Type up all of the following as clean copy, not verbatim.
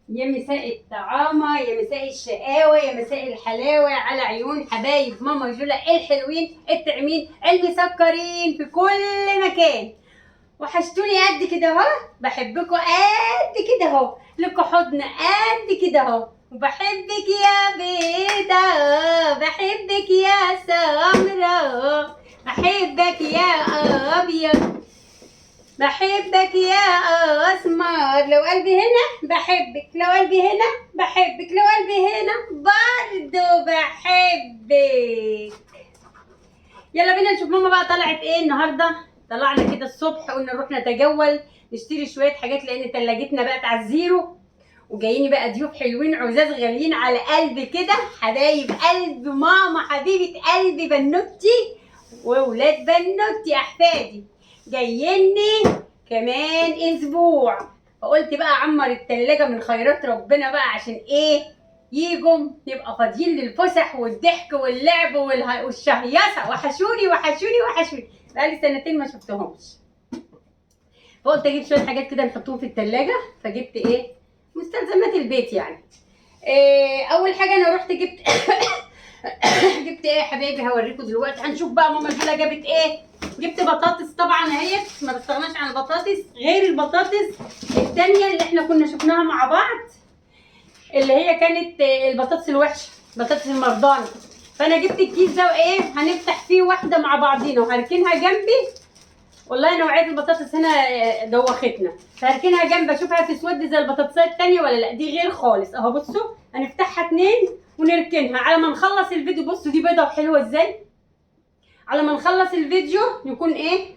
يا مساء الطعامة، يا مساء الشقاوة، يا مساء الحلاوة على عيون حبايب ماما جولا الحلوين الطعمين المسكرين في كل مكان. وحشتوني قد كده اهو، بحبكوا قد كده اهو، لكوا حضن قد كده اهو، وبحبك يا بيضة، بحبك يا سمرة، بحبك يا أبيض، بحبك يا اسمر. لو قلبي هنا بحبك، لو قلبي هنا بحبك، لو قلبي هنا برضو بحبك. يلا بينا نشوف ماما بقى طلعت ايه النهارده. طلعنا كده الصبح قلنا نروح نتجول نشتري شويه حاجات لان تلاجتنا بقت على الزيرو، وجايين بقى ضيوف حلوين عزاز غاليين على قلبي كده، حبايب قلب ماما، حبيبه قلبي بنوتي وولاد بنوتي احفادي جاييني كمان اسبوع. فقلت بقى اعمر التلاجة من خيرات ربنا بقى عشان ايه؟ يجوا نبقى فاضيين للفسح والضحك واللعب والشهيصه. وحشوني وحشوني وحشوني، بقالي سنتين ما شفتهمش. فقلت اجيب شويه حاجات كده نحطهم في التلاجة. فجبت ايه؟ مستلزمات البيت يعني. إيه اول حاجه انا رحت جبت جبت ايه يا حبايبي؟ هوريكم دلوقتي. هنشوف بقى ماما جولا جابت ايه. جبت بطاطس طبعا اهيت، ما بستغناش عن البطاطس، غير البطاطس التانية اللي احنا كنا شفناها مع بعض، اللي هي كانت البطاطس الوحشه، بطاطس المرضانه. فانا جبت الكيس ده وايه هنفتح فيه واحده مع بعضينا وهركنها جنبي. والله نوعيه البطاطس هنا دوختنا، فهركنها جنب اشوفها تسود زي البطاطسات التانية ولا لا. دي غير خالص اهو، بصوا هنفتحها اتنين ونركنها على ما نخلص الفيديو. بصوا دي بيضه وحلوه ازاي. على ما نخلص الفيديو يكون ايه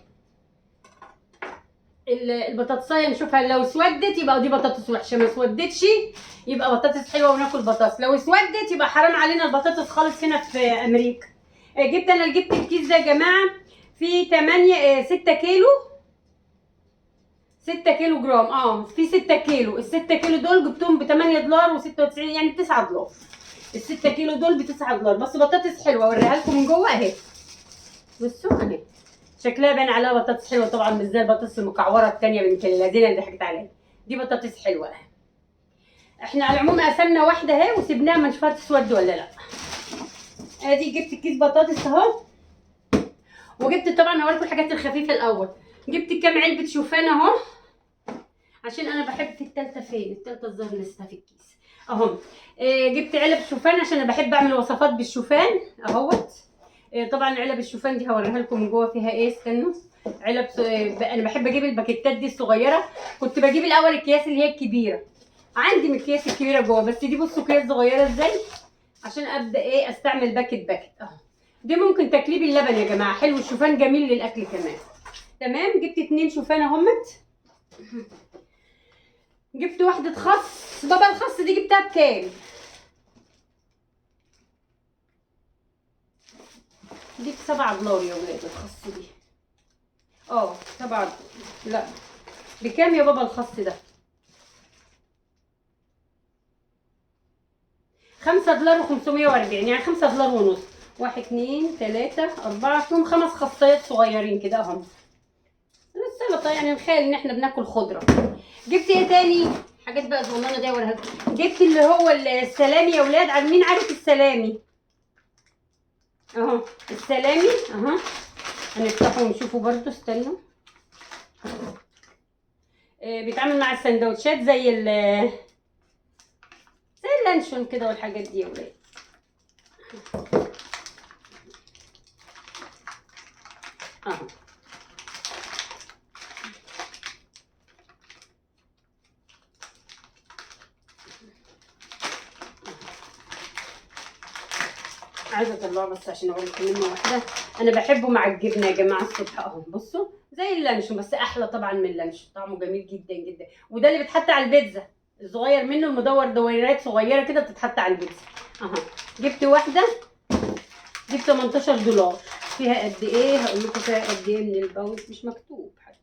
البطاطسايه نشوفها. لو اسودت يبقى دي بطاطس وحشه، ما اسودتش يبقى بطاطس حلوه وناكل بطاطس. لو اسودت يبقى حرام علينا البطاطس خالص هنا في امريكا. جبت الكيس ده يا جماعه فيه 8 6 كيلو، 6 كيلو جرام. في 6 كيلو. ال 6 كيلو دول جبتهم ب 8 دولار و96 يعني ب 9 دولار. ال 6 كيلو دول ب 9 دولار بس بطاطس حلوه. اوريها لكم من جوه اهي. بصوا اهي شكلها باين عليها بطاطس حلوه طبعا، مش زي البطاطس المكعوره الثانيه بنت اللذينه اللي ضحكت عليها. دي بطاطس حلوه. احنا على العموم قسمنا واحده اهي وسيبناها ما نشوفها تسود ولا لا. ادي جبت كيس بطاطس اهو. وجبت طبعا هوريكم الحاجات الخفيفه الاول. جبت كام علبه شوفان اهو، عشان انا بحب. في التالتة فين؟ التالتة الظاهر لسه في الكيس اهو. جبت علب شوفان عشان انا بحب اعمل وصفات بالشوفان اهوت. طبعا علب الشوفان دي هوريها لكم من جوه فيها ايه. استنوا. انا بحب اجيب الباكيتات دي الصغيره. كنت بجيب الاول الاكياس اللي هي الكبيره، عندي من الاكياس الكبيره جوه، بس دي بصوا اكياس صغيره ازاي عشان ابدا ايه استعمل باكت اهو. دي ممكن تكليب اللبن يا جماعه، حلو الشوفان جميل للاكل كمان. تمام. جبت 2 شوفان اهمت. جبت واحده خس. بابا الخس دي جبتها بكام؟ دي ب7 دولار يا ولاد الخس دي. 7. لا بكام يا بابا الخس ده؟ 5 دولار و540 يعني 5 دولار ونص. 1 2 3 4 فيهم 5 خصايات صغيرين كده اهم. السلطه يعني نخيل ان احنا بناكل خضره. جبت ايه تاني؟ حاجات بقى صغننه دي اوريها لكم. جبت اللي هو السلامي يا ولاد. مين عارف السلامي؟ اهو السلامي اهو. هنفتحه ونشوفه برضو. استنوا. بيتعامل مع السندوتشات زي اللانشون كده والحاجات دي يا ولاد. اهو عايزه اطلعه بس عشان اوريكم منه واحده. انا بحبه مع الجبنه يا جماعه الصبح اهو. بصوا زي اللانشون بس احلى طبعا من اللانشون، طعمه جميل جدا جدا. وده اللي بيتحط على البيتزا الصغير منه، المدور دويرات صغيره كده بتتحط على البيتزا اهو. جبت واحده دي ب 18 دولار. فيها قد ايه؟ هقول لكم فيها قد ايه من الباوند، مش مكتوب حتى.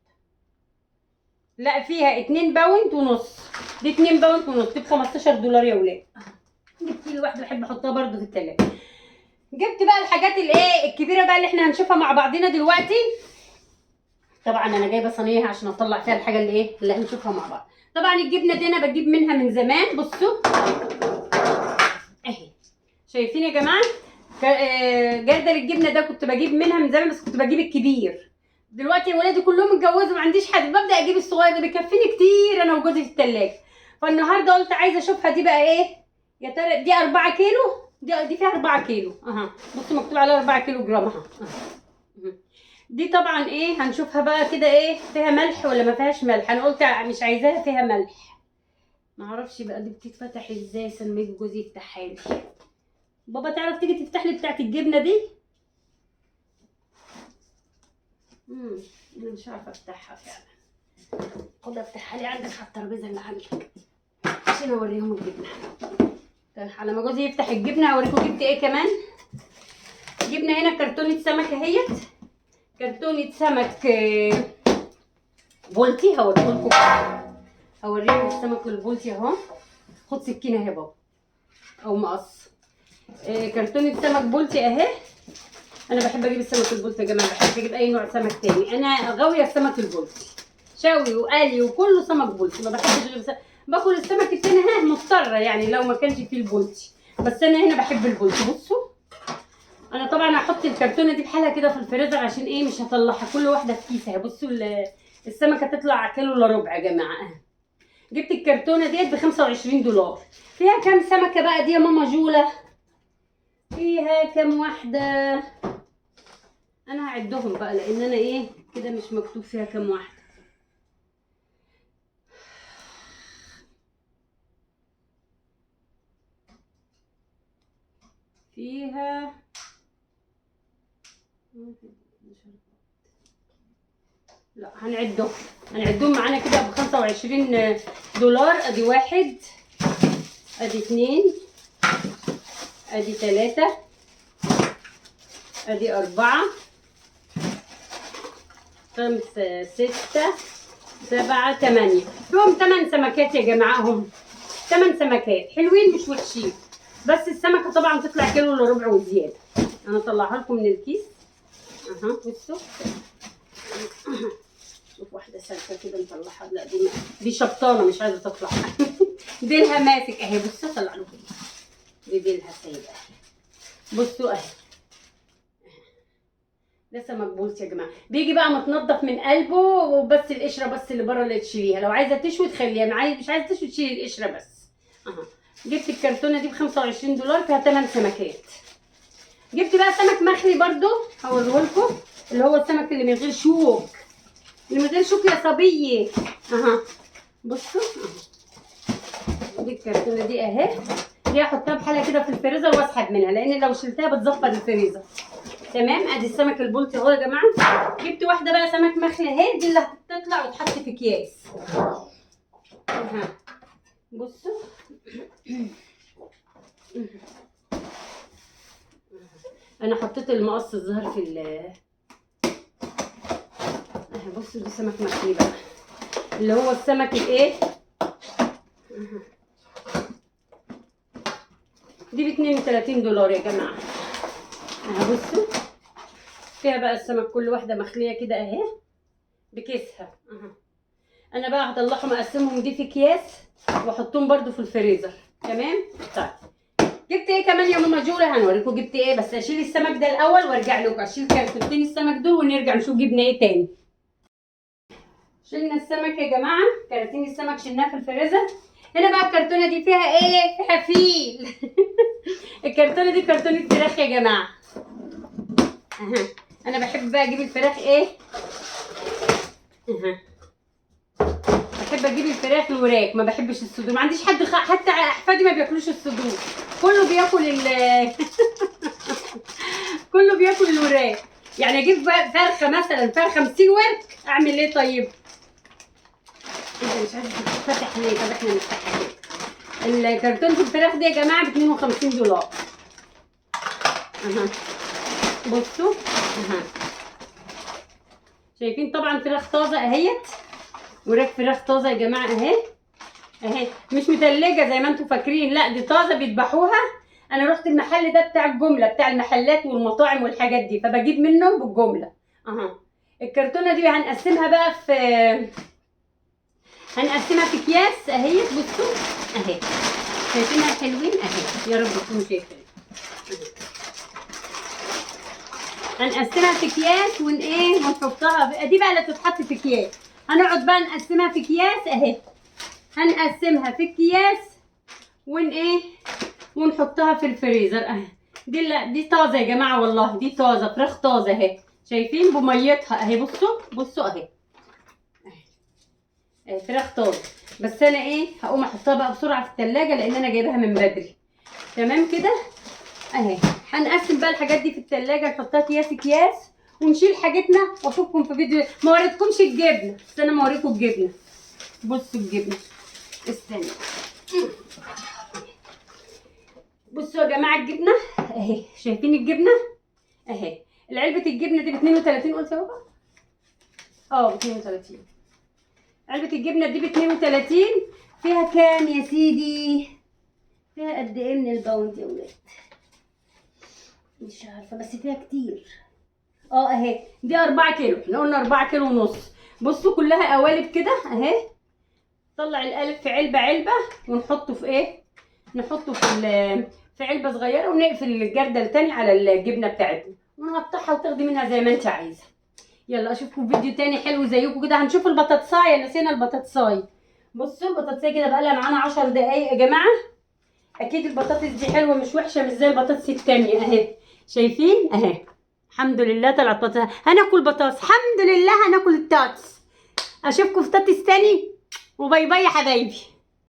لا فيها 2 باوند ونص. دي 2 باوند ونص دي ب 15 دولار يا ولاد. جبت لي واحده بحب احطها برده في الثلاجه. جبت بقى الحاجات الايه الكبيره بقى اللي احنا هنشوفها مع بعضينا دلوقتي. طبعا انا جايبه صينيه عشان اطلع فيها الحاجه اللي هنشوفها مع بعض. طبعا الجبنه دي انا بجيب منها من زمان. بصوا اهي، شايفين يا جماعه؟ جردل الجبنه ده كنت بجيب منها من زمان، بس كنت بجيب الكبير. دلوقتي ولادي كلهم اتجوزوا، ما عنديش حد، ببدا اجيب الصغير ده بيكفيني كتير انا وجوزي في الثلاجه. فالنهارده قلت عايزه اشوفها دي بقى ايه يا ترى. دي 4 كيلو، دي فيها 4 كيلو اها. بصوا مكتوب عليها 4 كيلو جرام اها. دي طبعا ايه هنشوفها بقى كده ايه فيها ملح ولا ما فيهاش ملح. انا قلت مش عايزاها فيها ملح، ما اعرفش بقى دي بتتفتح ازاي. سلمي جوزي يفتحها لي. بابا تعرف تيجي تفتح لي بتاعت الجبنه دي؟ انا مش عارفه افتحها فعلا. خد افتحها لي عندك على الترابيزه اللي عندك عشان اوريهم الجبنه. على ما جوزي يفتح الجبنه هوريكم جبت ايه كمان. جبنا هنا كرتونه سمك اهيت، كرتونه سمك بولتي. هوريكم السمك البولتي اهو. خد سكينه اهي بابا او مقص. كرتونه سمك بولتي اهي. انا بحب اجيب السمك البولتي يا جماعه، بحب اجيب اي نوع سمك تاني. انا غاويه السمك البولتي، شوي وقالي وكله سمك بولتي. ما بحبش غير باكل السمك التاني مضطره يعني لو ما كانش فيه البولتي، بس انا هنا بحب البولتي. بصوا انا طبعا هحط الكرتونه دي بحالها كده في الفريزر عشان ايه مش هطلعها كل واحده في كيسها. بصوا السمكه تطلع كيلو الا ربع يا جماعه. جبت الكرتونه ديت ب 25 دولار. فيها كام سمكه بقى دي يا ماما جوله؟ فيها كام واحده؟ انا هعدهم بقى لان انا ايه كده مش مكتوب فيها كام واحده. فيها لا هنعدهم معانا كده ب 25 دولار. ادي 1 ادي 2 ادي 3 ادي 4 5 6 7 8. فيهم 8 سمكات يا جماعه. هم 8 سمكات حلوين مش وحشين، بس السمكه طبعا تطلع كيلو الا ربع وزياده. انا اطلعها لكم من الكيس اها. بصوا شوف واحده سالكه كده نطلعها. لا دي شبطانه مش عايزه تطلع. ديلها ماسك اهي. بصوا طلع لكم دي ديلها سايبه اهي. بصوا اهي ده سمك بولتي يا جماعه. بيجي بقى متنضف من قلبه وبس القشره بس اللي بره اللي تشيليها. لو عايزه تشوي تخليها، مش عايزه تشوي تشيلي القشره بس اها. جبت الكرتونه دي ب 25 دولار فيها 8 سمكات. جبت بقى سمك مخلي برده هوريه لكم، اللي هو السمك اللي من غير شوك، اللي من غير شوك يا صبيه اها. بصوا دي الكرتونه دي اهي. دي هحطها بحالها كده في الفريزر واسحب منها لان لو شلتها بتزفر الفريزر. تمام. ادي السمك البولتي اهو يا جماعه. جبت واحده بقى سمك مخلي اهي، دي اللي هتطلع وتحط في اكياس اها. بصوا انا حطيت المقص الظهر في اهي. بصوا دي سمك مخلي بقى اللي هو السمك الايه دي ب 32 دولار يا جماعه اهي. بصوا فيها بقى السمك كل واحده مخليه كده اهي بكيسها اها. انا بقى هطلعهم اقسمهم دي في اكياس واحطهم برده في الفريزر. تمام. طيب جبت ايه كمان يا ماما جوله؟ هنوريكم جبت ايه، بس اشيل السمك ده الاول وارجع لكم. اشيل كرتونتين السمك دول ونرجع نشوف جبنا ايه تاني. شلنا السمك يا جماعه، كرتين السمك شلناه في الفريزر. هنا بقى الكرتونه دي فيها ايه؟ فيها فيل. الكرتونه دي كرتونه فراخ يا جماعه اها. انا بحب بقى اجيب الفراخ ايه اها. بحب اجيب الفراخ الوراك، ما بحبش الصدور. ما عنديش حد حتى احفادي ما بياكلوش الصدور، كله بياكل كله بياكل الوراك. يعني اجيب فرخه مثلا فرخه 50 ورك اعمل ايه طيب؟ مش عارفه تتفتح ليه. طب احنا نفتحها كده. الكرتونه الفراخ دي يا جماعه ب 52 دولار اها. بصوا اها. شايفين طبعا فراخ طازه اهيت، وراك فراخ طازه يا جماعه اهي اهي، مش متلجه زي ما انتم فاكرين، لا دي طازه بيذبحوها. انا رحت المحل ده بتاع الجمله بتاع المحلات والمطاعم والحاجات دي، فبجيب منه بالجمله اها. الكرتونه دي هنقسمها بقى في هنقسمها في اكياس اهي. بصوا اهي، شايفينها حلوين اهي، يا رب تكونوا شايفين. هنقسمها في اكياس ونحطها دي بقى اللي تتحط في اكياس. هنقعد بقى نقسمها في اكياس اهي، هنقسمها في اكياس ونحطها في الفريزر اهي. دي طازه يا جماعه، والله دي طازه، فراخ طازه اهي، شايفين بميتها اهي. بصوا اهي فراخ طازه. بس انا هقوم احطها بقى بسرعه في التلاجة لان انا جايباها من بدري. تمام كده اهي. هنقسم بقى الحاجات دي في التلاجة، نحطها اكياس ونشيل حاجتنا. واشوفكم في فيديو. ما وريتكمش الجبنه، بس انا ما اوريكم الجبنه. بصوا الجبنه، استنى. بصوا يا جماعه الجبنه اهي، شايفين الجبنه اهي. علبه الجبنه دي ب 32، قلت يا بابا؟ ب 32. علبه الجبنه دي ب 32. فيها كام يا سيدي؟ فيها قد ايه من الباوند يا ولاد؟ مش عارفه، بس فيها كتير. اهي دي 4 كيلو، احنا قلنا 4 كيلو ونص. بصوا كلها قوالب كده اهي. طلع القالب في علبه ونحطه في نحطه في علبه صغيره، ونقفل الجردل تاني على الجبنه بتاعتنا ونقطعها وتاخدي منها زي ما انت عايزه. يلا اشوفكم فيديو تاني حلو زيكم كده. هنشوف البطاطسايه، نسينا البطاطسايه. بصوا البطاطسايه كده بقالها معانا 10 دقايق يا جماعه. اكيد البطاطس دي حلوه مش وحشه، مش زي البطاطس التانيه اهي، شايفين اهي. الحمد لله طلعت بطاطس. هناكل بطاطس، الحمد لله هناكل التاتس. اشوفكم في تاتس تاني، وباي باي يا حبايبي.